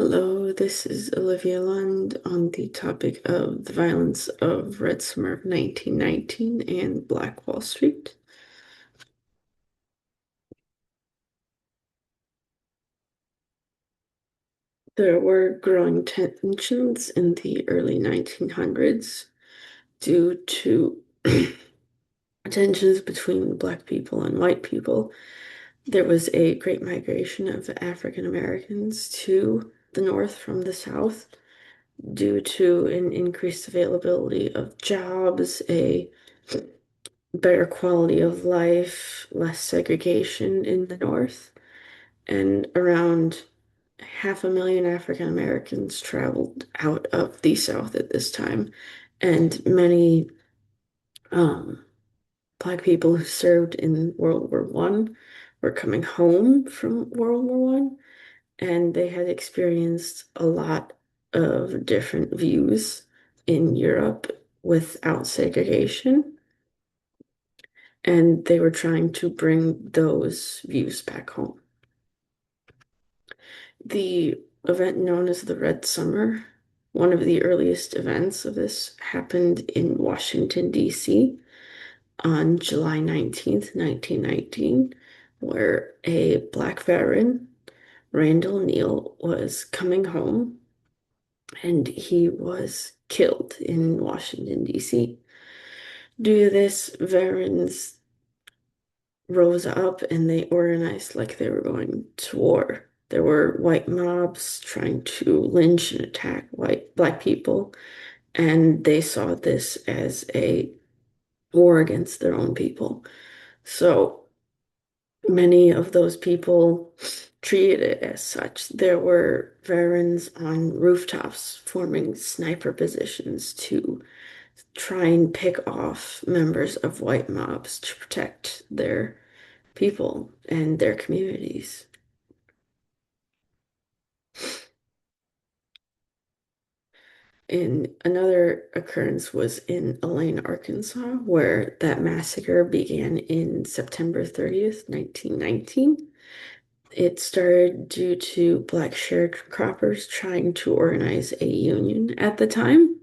Hello, this is Olivia Lund on the topic of the violence of Red Summer of 1919 and Black Wall Street. There were growing tensions in the early 1900s due to tensions between Black people and white people. There was a great migration of African Americans to the North from the South due to an increased availability of jobs, a better quality of life, less segregation in the North, and around 500,000 African Americans traveled out of the South at this time, and many um, Black people who served in World War One were coming home from World War One, and they had experienced a lot of different views in Europe without segregation. And they were trying to bring those views back home. The event known as the Red Summer, one of the earliest events of this, happened in Washington, D.C. on July 19th, 1919, where a Black veteran, Randall Neal, was coming home and he was killed in Washington, D.C. Due to this, veterans rose up and they organized like they were going to war. There were white mobs trying to lynch and attack black people, and they saw this as a war against their own people. So many of those people treated it as such. There were veterans on rooftops forming sniper positions to try and pick off members of white mobs to protect their people and their communities. And another occurrence was in Elaine, Arkansas, where that massacre began in September 30th, 1919. It started due to Black sharecroppers trying to organize a union at the time.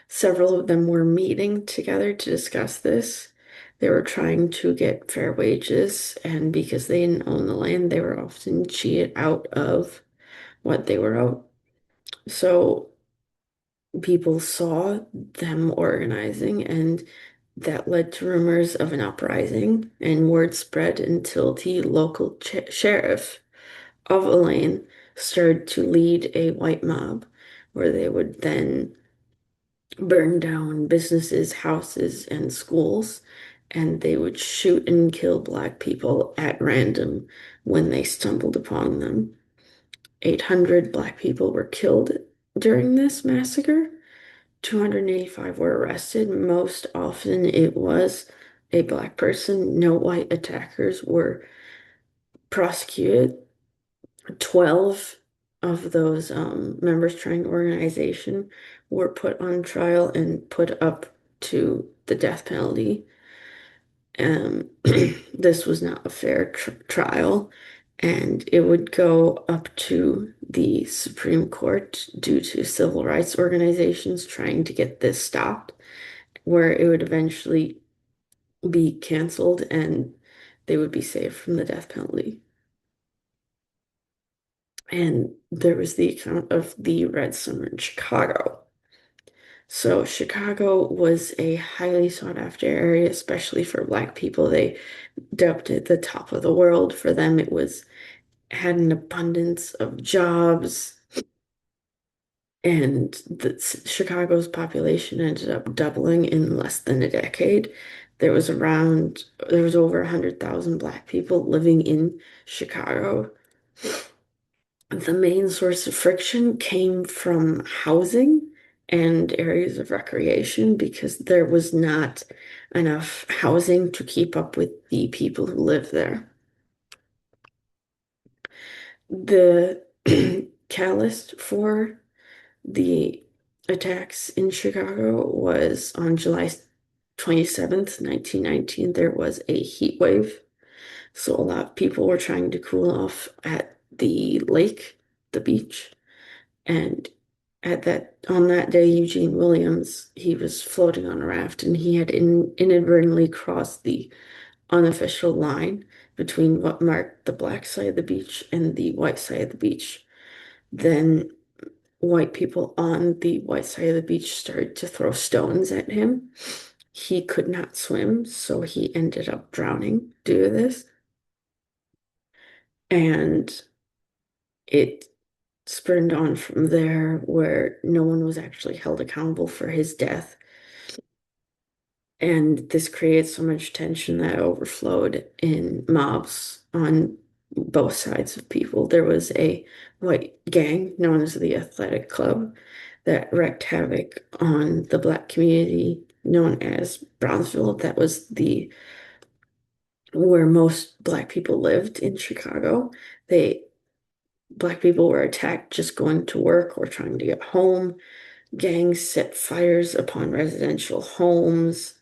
Several of them were meeting together to discuss this. They were trying to get fair wages, and because they didn't own the land, they were often cheated out of what they were owed. So people saw them organizing, and that led to rumors of an uprising, and word spread until the local sheriff of Elaine started to lead a white mob where they would then burn down businesses, houses, and schools, and they would shoot and kill Black people at random when they stumbled upon them. 800 Black people were killed during this massacre. 285 were arrested. Most often it was a Black person. No white attackers were prosecuted. 12 of those members trying organization were put on trial and put up to the death penalty. This was not a fair trial, and it would go up to the Supreme Court due to civil rights organizations trying to get this stopped, where it would eventually be canceled and they would be saved from the death penalty. And there was the account of the Red Summer in Chicago. So Chicago was a highly sought after area, especially for Black people. They dubbed it the top of the world. For them, it was had an abundance of jobs, and Chicago's population ended up doubling in less than a decade. There was over 100,000 Black people living in Chicago. The main source of friction came from housing and areas of recreation because there was not enough housing to keep up with the people who live there. The catalyst for the attacks in Chicago was on July 27th, 1919. There was a heat wave. So a lot of people were trying to cool off at the lake. the beach. And on that day, Eugene Williams, he was floating on a raft and he had inadvertently crossed the unofficial line between what marked the black side of the beach and the white side of the beach. Then white people on the white side of the beach started to throw stones at him. He could not swim, so he ended up drowning due to this. And it spurned on from there where no one was actually held accountable for his death. And this created so much tension that overflowed in mobs on both sides of people. There was a white gang known as the Athletic Club that wreaked havoc on the black community known as Brownsville. That was the where most black people lived in Chicago. They Black people were attacked just going to work or trying to get home. Gangs set fires upon residential homes,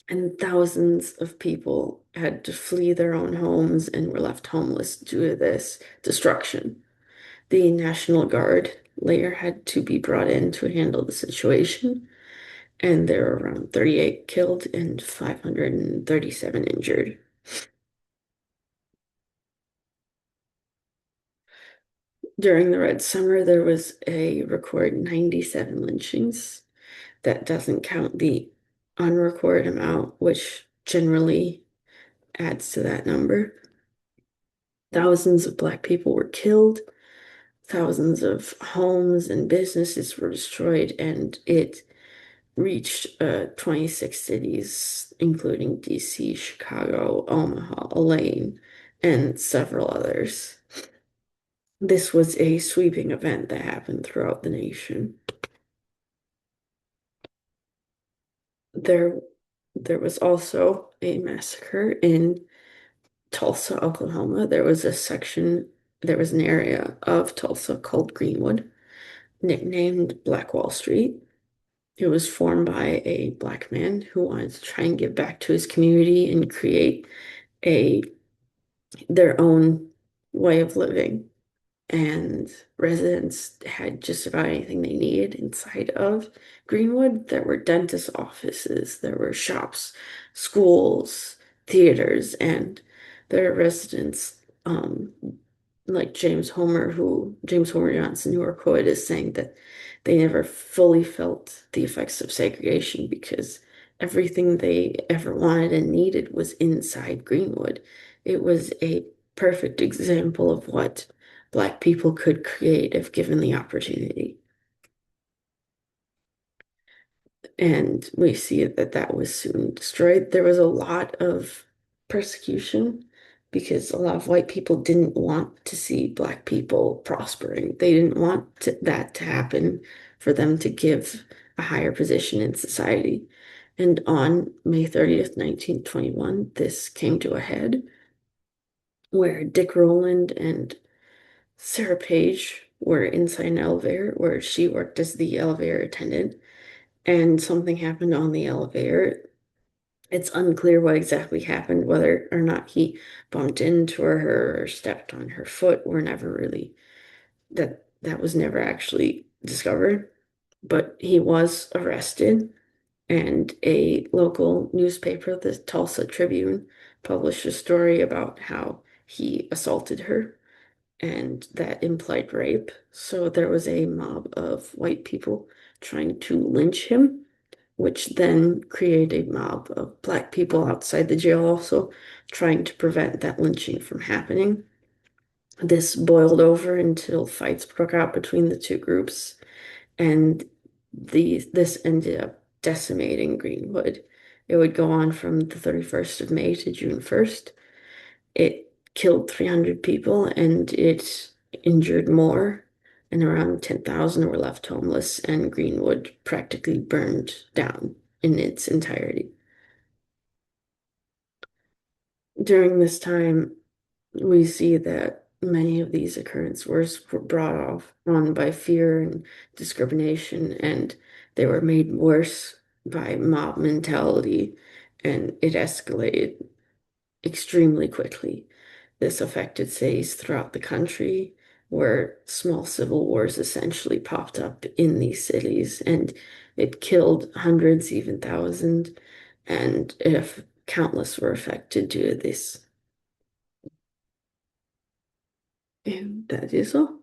and thousands of people had to flee their own homes and were left homeless due to this destruction. The National Guard later had to be brought in to handle the situation, and there were around 38 killed and 537 injured. During the Red Summer, there was a record 97 lynchings. That doesn't count the unrecorded amount, which generally adds to that number. Thousands of Black people were killed, thousands of homes and businesses were destroyed, and it reached 26 cities, including DC, Chicago, Omaha, Elaine, and several others. This was a sweeping event that happened throughout the nation. There, there was also a massacre in Tulsa, Oklahoma. There was an area of Tulsa called Greenwood, nicknamed Black Wall Street. It was formed by a black man who wanted to try and give back to his community and create a their own way of living. And residents had just about anything they needed inside of Greenwood. There were dentist offices, there were shops, schools, theaters, and their residents, like James Homer Johnson, who are quoted as saying that they never fully felt the effects of segregation because everything they ever wanted and needed was inside Greenwood. It was a perfect example of what Black people could create if given the opportunity. And we see that that was soon destroyed. There was a lot of persecution because a lot of white people didn't want to see Black people prospering. They didn't want that to happen for them to give a higher position in society. And on May 30th, 1921, this came to a head where Dick Rowland and Sarah Page were inside an elevator where she worked as the elevator attendant, and something happened on the elevator. It's unclear what exactly happened, whether or not he bumped into her or stepped on her foot. We're never really that was never actually discovered. But he was arrested, and a local newspaper, the Tulsa Tribune, published a story about how he assaulted her and that implied rape. So there was a mob of white people trying to lynch him, which then created a mob of Black people outside the jail also trying to prevent that lynching from happening. This boiled over until fights broke out between the two groups, and this ended up decimating Greenwood. It would go on from the 31st of May to June 1st. It killed 300 people and it injured more, and around 10,000 were left homeless, and Greenwood practically burned down in its entirety. During this time, we see that many of these occurrences were brought off on by fear and discrimination, and they were made worse by mob mentality, and it escalated extremely quickly. This affected cities throughout the country. where small civil wars essentially popped up in these cities, and it killed hundreds, even thousands, and if countless were affected due to this. And that is all.